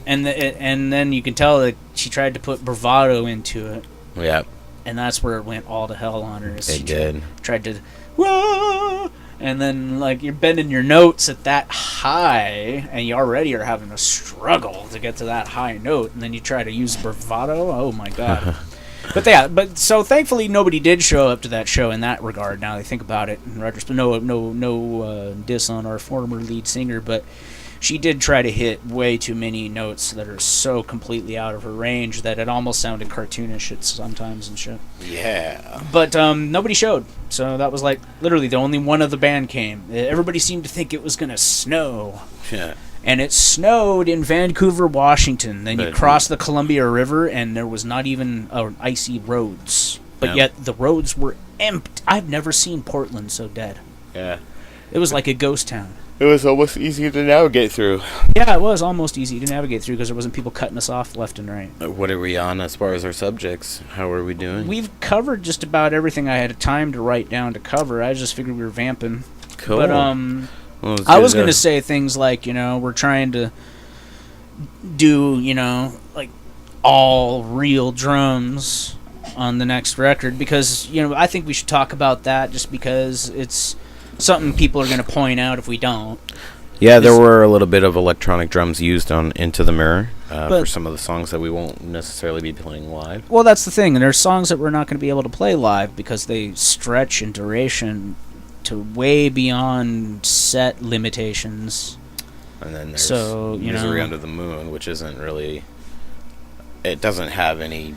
And then you can tell that she tried to put bravado into it. Yeah. And that's where it went all to hell on her. It did. Tried to, whoa! And then, like, you're bending your notes at that high, and you already are having a struggle to get to that high note, and then you try to use bravado. Oh my god! But so thankfully nobody did show up to that show in that regard. Now that I think about it, in retrospect, no diss on our former lead singer, but she did try to hit way too many notes that are so completely out of her range that it almost sounded cartoonish at sometimes and shit. Yeah. But nobody showed, so that was like literally the only one of the band came. Everybody seemed to think it was going to snow. Yeah. And it snowed in Vancouver, Washington. Then you crossed the Columbia River, and there was not even icy roads. But yet the roads were empty. I've never seen Portland so dead. Yeah. It was like a ghost town. It was almost easier to navigate through. Yeah, it was almost easy to navigate through because there wasn't people cutting us off left and right. What are we on as far as our subjects? How are we doing? We've covered just about everything I had time to write down to cover. I just figured we were vamping. Cool. But well, I was going to say things like, you know, we're trying to do, you know, like all real drums on the next record because, you know, I think we should talk about that just because it's something people are going to point out if we don't. Yeah, there were a little bit of electronic drums used on Into the Mirror for some of the songs that we won't necessarily be playing live. Well, that's the thing. And there's songs that we're not going to be able to play live because they stretch in duration to way beyond set limitations. And then there's Misery Under the Moon, which isn't really... It doesn't have any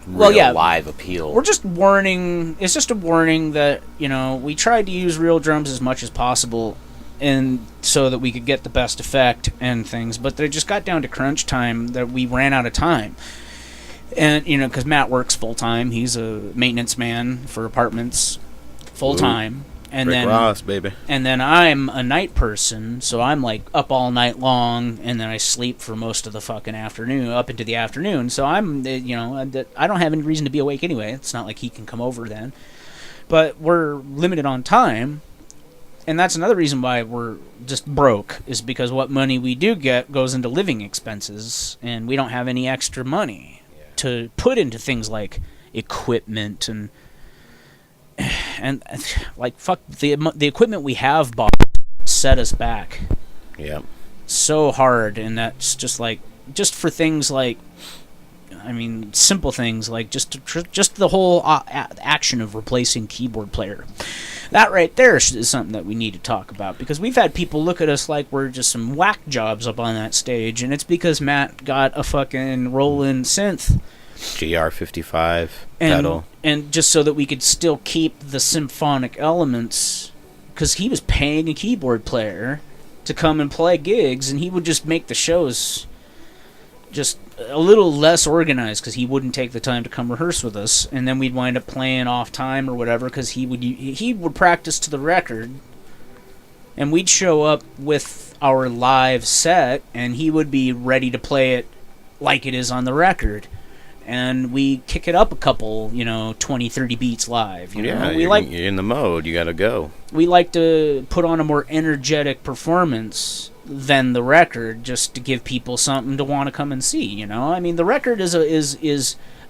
live appeal. We're just warning. It's just a warning that, you know, we tried to use real drums as much as possible, and so that we could get the best effect and things. But they just got down to crunch time that we ran out of time. And, you know, because Matt works full time. He's a maintenance man for apartments full time. And Rick then Ross, baby. And then I'm a night person, so I'm like up all night long, and then I sleep for most of the fucking afternoon, up into the afternoon. So I'm, you know, I don't have any reason to be awake anyway. It's not like he can come over then. But we're limited on time, and that's another reason why we're just broke, is because what money we do get goes into living expenses, and we don't have any extra money to put into things like equipment and like, fuck, the equipment we have bought set us back. Yeah. So hard, and that's just like, just for things like, I mean, simple things like just the whole action of replacing keyboard player. That right there is something that we need to talk about, because we've had people look at us like we're just some whack jobs up on that stage, and it's because Matt got a fucking Roland synth. GR55 pedal. And just so that we could still keep the symphonic elements, because he was paying a keyboard player to come and play gigs, and he would just make the shows just a little less organized because he wouldn't take the time to come rehearse with us, and then we'd wind up playing off time or whatever, because he would practice to the record, and we'd show up with our live set, and he would be ready to play it like it is on the record. And we kick it up a couple, 20, 30 beats live. Yeah, you're in the mode. You got to go. We like to put on a more energetic performance than the record, just to give people something to want to come and see. I mean, the record is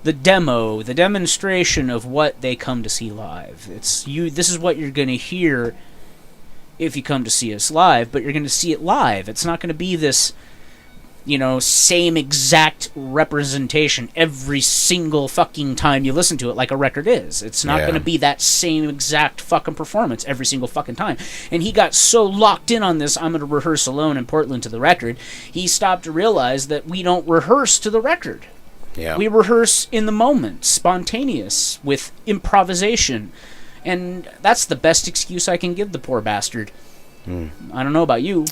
the demo, the demonstration of what they come to see live. This is what you're going to hear if you come to see us live, but you're going to see it live. It's not going to be this, same exact representation every single fucking time you listen to it like a record is. It's not going to be that same exact fucking performance every single fucking time. And he got so locked in on this, I'm going to rehearse alone in Portland to the record, he stopped to realize that we don't rehearse to the record. Yeah. We rehearse in the moment, spontaneous, with improvisation. And that's the best excuse I can give the poor bastard. I don't know about you.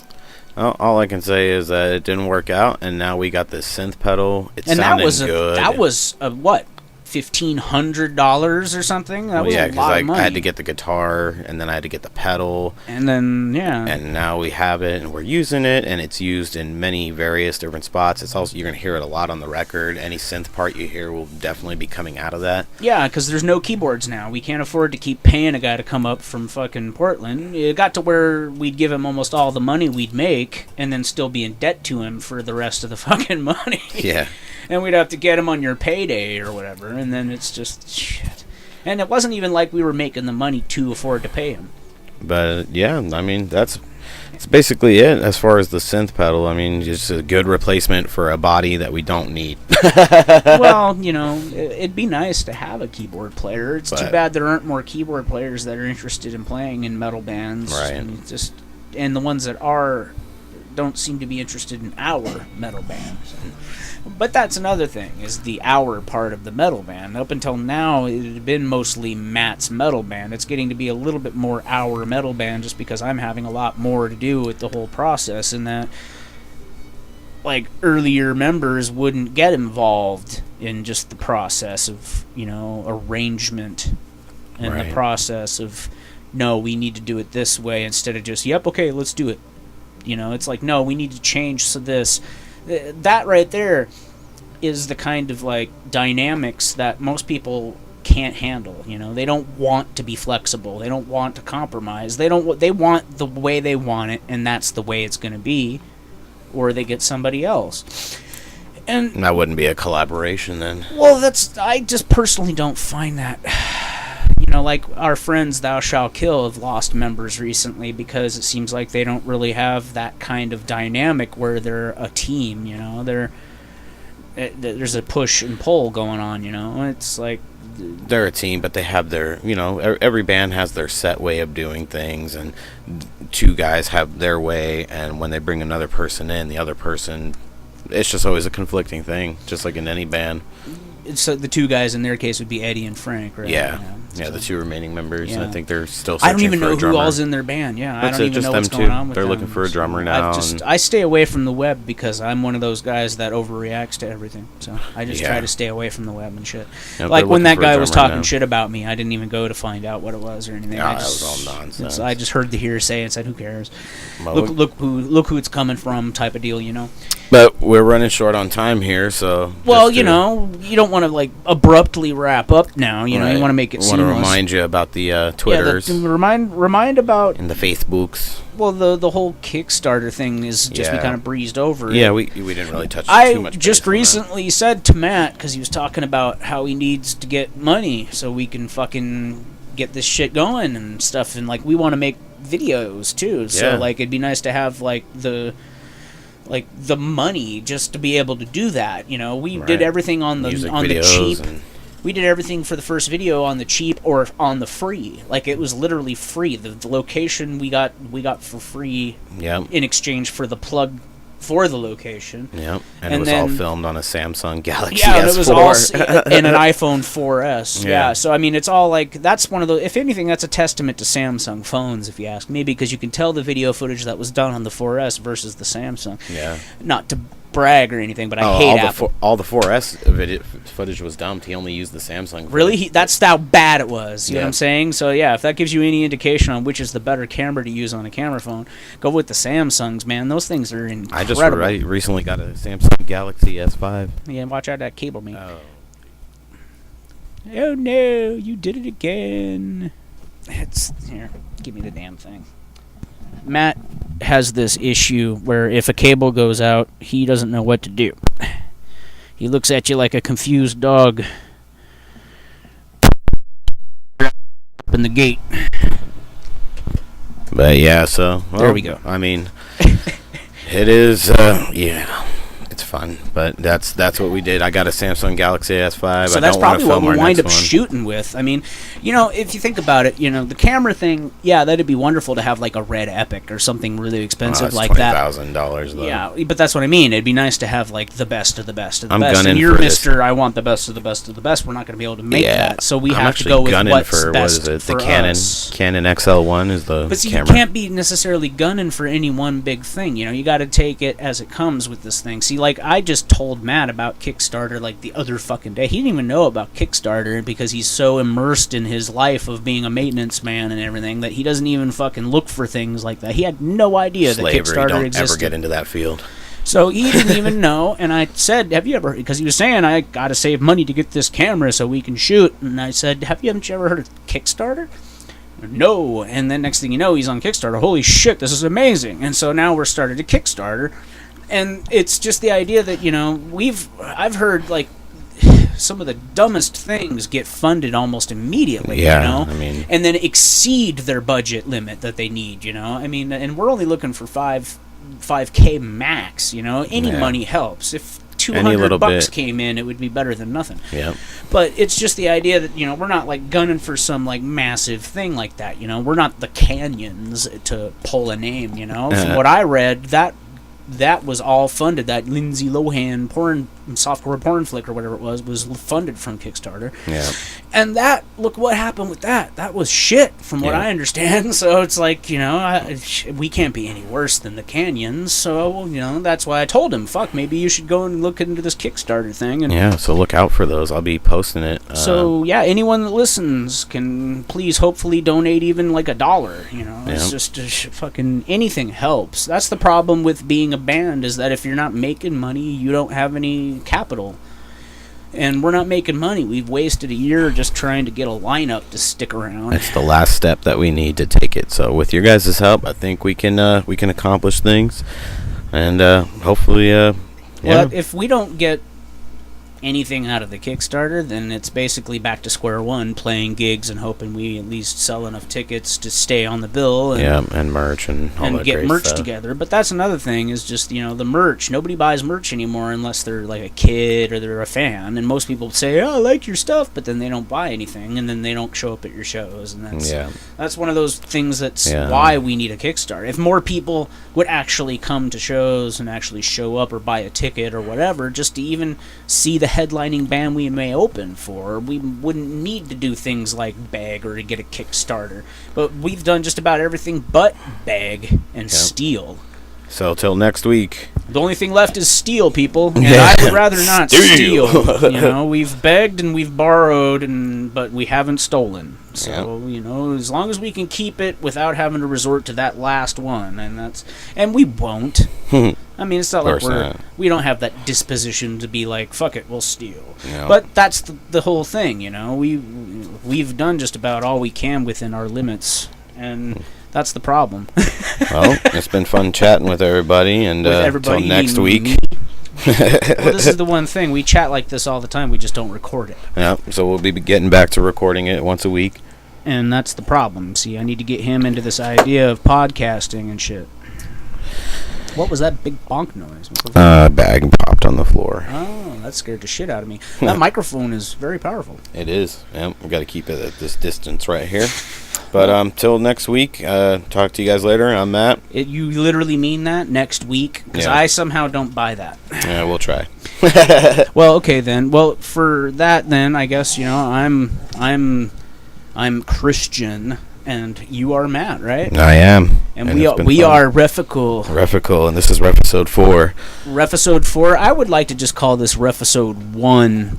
All I can say is that it didn't work out, and now we got this synth pedal. It sounded good. That was what, $1,500 or something? That was a lot of money. I had to get the guitar, and then I had to get the pedal, and then and now we have it, and we're using it, and it's used in many various different spots. It's also, you're gonna hear it a lot on the record. Any synth part you hear will definitely be coming out of that. Yeah, because there's no keyboards now. We can't afford to keep paying a guy to come up from fucking Portland. It got to where we'd give him almost all the money we'd make, and then still be in debt to him for the rest of the fucking money. Yeah. And we'd have to get him on your payday or whatever, and then it's just shit. And it wasn't even like we were making the money to afford to pay him. But yeah, I mean, that's basically it as far as the synth pedal. I mean, just a good replacement for a body that we don't need. Well, it'd be nice to have a keyboard player. It's too bad there aren't more keyboard players that are interested in playing in metal bands. Right. And the ones that are don't seem to be interested in our metal bands. But that's another thing, is the our part of the metal band. Up until now, it had been mostly Matt's metal band. It's getting to be a little bit more our metal band, just because I'm having a lot more to do with the whole process, and that, like, earlier members wouldn't get involved in just the process of, arrangement, and the process of, no, we need to do it this way, instead of just, yep, okay, let's do it. It's like, no, we need to change to this. That right there is the kind of, like, dynamics that most people can't handle. They don't want to be flexible. They don't want to compromise. They want the way they want it, and that's the way it's going to be, or they get somebody else. And that wouldn't be a collaboration then. Well, I just personally don't find that. Like our friends Thou Shall Kill have lost members recently because it seems like they don't really have that kind of dynamic where they're a team. There's a push and pull going on. It's like they're a team, but they have their, every band has their set way of doing things, and two guys have their way, and when they bring another person in, the other person it's just always a conflicting thing, just like in any band. So the two guys in their case would be Eddie and Frank, right? Yeah, the two remaining members. Yeah. And I think they're still I don't searching even for know a who drummer. all's in their band. Yeah, I That's don't it, even just know them what's two. going on with They're them. looking for a drummer now. I stay away from the web because I'm one of those guys that overreacts to everything. So I just try to stay away from the web and shit. Yep, like when that they're looking for a guy was drummer talking now. shit about me, I didn't even go to find out what it was or anything. Yeah, I that just, was all nonsense. I just heard the hearsay and said, "Who cares? Well, Look who it's coming from," type of deal, you know. But we're running short on time here, so. Well, just you to- know, you don't want to like abruptly wrap up now. You know, you Right. want to make it I want seamless. to remind you about the Twitters Remind about and the Facebooks. well the whole Kickstarter thing is just we Yeah. kind of breezed over. Yeah, it. we didn't really touch too I much. just base on that. recently said to Matt because he was talking about how he needs to get money so we can fucking get this shit going and stuff, and like we want to make videos too. So Yeah. like it'd be nice to have like the money just to be able to do that. You know, we did Right. everything on the Music on the videos cheap. and- We did everything for the first video on the cheap or on the free. Like it was literally free. The location we got for free Yep. in exchange for the plug for the location. Yep. And And it was all then- filmed on a Samsung Galaxy Yeah, and S4. it was all in an iPhone 4S. Yeah. Yeah. So I mean, it's all like that's one of the. If anything, that's a testament to Samsung phones, if you ask me, because you can tell the video footage that was done on the 4S versus the Samsung. Yeah. Not to brag or anything, but I Oh, hate all Apple. all the 4S footage was dumped. He only used the Samsung. Really? footage. That's how bad it was. You know Yeah. what I'm saying? So, yeah, if that gives you any indication on which is the better camera to use on a camera phone, go with the Samsungs, man. Those things are incredible. I recently got a Samsung Galaxy S5. Yeah, watch out that cable, man. Oh. Oh, no, you did it again. Here, give me the damn thing. Matt has this issue where if a cable goes out, he doesn't know what to do. He looks at you like a confused dog. Open the gate. But yeah, so There we go. I mean, it is yeah, it's fun. But that's what we did. I got a Samsung Galaxy S5. So I that's don't wanna probably what film we our wind next up one. shooting with. I mean, you know, if you think about it, you know, the camera thing, yeah, that'd be wonderful to have like a Red Epic or something really expensive it's like that. $20,000 though. Yeah, but that's what I mean. It'd be nice to have like the best of the best of the I'm best. gunning And you're for this. Mr. I want the best of the best of the best. We're not going to be able to make that, so we I'm have to actually go with gunning what's for best what is it? The for Canon us. Canon XL1 is the But see, camera. you can't be necessarily gunning for any one big thing. You know, you got to take it as it comes with this thing. See, like I just told Matt about Kickstarter like the other fucking day. He didn't even know about Kickstarter because he's so immersed in his life of being a maintenance man and everything that he doesn't even fucking look for things like that. He had no idea that Slavery. Kickstarter Don't existed. ever get into that field. So he didn't even know, and I said, have you ever, because he was saying, I got to save money to get this camera so we can shoot, and I said, haven't you ever heard of Kickstarter? No, and then next thing you know, he's on Kickstarter. Holy shit, this is amazing. And so now we're started a Kickstarter, and it's just the idea that, you know, I've heard, like, some of the dumbest things get funded almost immediately, Yeah, you know? I mean- And then exceed their budget limit that they need, you know? I mean, and we're only looking for 5K max, you know? Any Yeah. money helps. If Any 200 little bucks bit. came in, it would be better than nothing. Yep. But it's just the idea that, you know, we're not like gunning for some like massive thing like that, you know? We're not the Canyons, to pull a name, you know? From what I read, that was all funded. That Lindsay Lohan softcore porn flick or whatever it was funded from Kickstarter. Yeah. And that, look what happened with that. That was shit, from what Yeah. I understand. So it's like, you know, we can't be any worse than the Canyons. So, you know, that's why I told him, fuck, maybe you should go and look into this Kickstarter thing. And Yeah. So look out for those. I'll be posting it. so, yeah, anyone that listens can please hopefully donate even like $1. You know, it's Yeah. just fucking anything helps. That's the problem with being a band, is that if you're not making money, you don't have any capital. And we're not making money. We've wasted a year just trying to get a lineup to stick around. It's the last step that we need to take it. So with your guys' help, I think we can accomplish things, and hopefully, yeah. Well, if we don't get anything out of the Kickstarter, then it's basically back to square one, playing gigs and hoping we at least sell enough tickets to stay on the bill. And merch and all that get great merch stuff together. But that's another thing, is just, the merch. Nobody buys merch anymore unless they're like a kid or they're a fan. And most people say, "Oh, I like your stuff," but then they don't buy anything, and then they don't show up at your shows. And that's one of those things that's why we need a Kickstarter. If more people would actually come to shows and actually show up or buy a ticket or whatever, just to even see the headlining band we may open for, we wouldn't need to do things like beg or to get a Kickstarter. But we've done just about everything but beg and steal. So till next week. The only thing left is steal, people, and I would rather not steal. We've begged and we've borrowed, but we haven't stolen. So as long as we can keep it without having to resort to that last one, and we won't. I mean, it's not like we don't have that disposition to be like, fuck it, we'll steal. But that's the whole thing, we've done just about all we can within our limits, and that's the problem. Well, it's been fun chatting with everybody, and until next week. Well, this is the one thing. We chat like this all the time. We just don't record it. Yeah, so we'll be getting back to recording it once a week. And that's the problem. See, I need to get him into this idea of podcasting and shit. What was that big bonk noise? Bag popped on the floor. Oh, that scared the shit out of me. That microphone is very powerful. It is. Yeah, we got to keep it at this distance right here. But till next week, talk to you guys later. I'm Matt. You literally mean that? Next week? Because I somehow don't buy that. Yeah, we'll try. Well, okay then. Well, for that then, I guess, I'm Christian, and you are Matt, right? I am. And we are Reficul. Reficul, and this is Refisode 4. Refisode 4. I would like to just call this Refisode 1.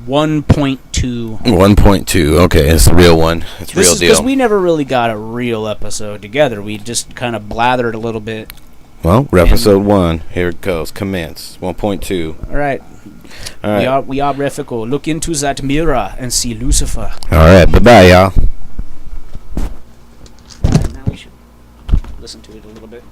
1.2. 1.2. Okay, it's the real one. It's real deal. Because we never really got a real episode together. We just kind of blathered a little bit. Well, Refisode 1. Here it goes. Commence. 1.2. All right. We are Reficul. Look into that mirror and see Lucifer. All right. Bye-bye, y'all. Now we should listen to it a little bit.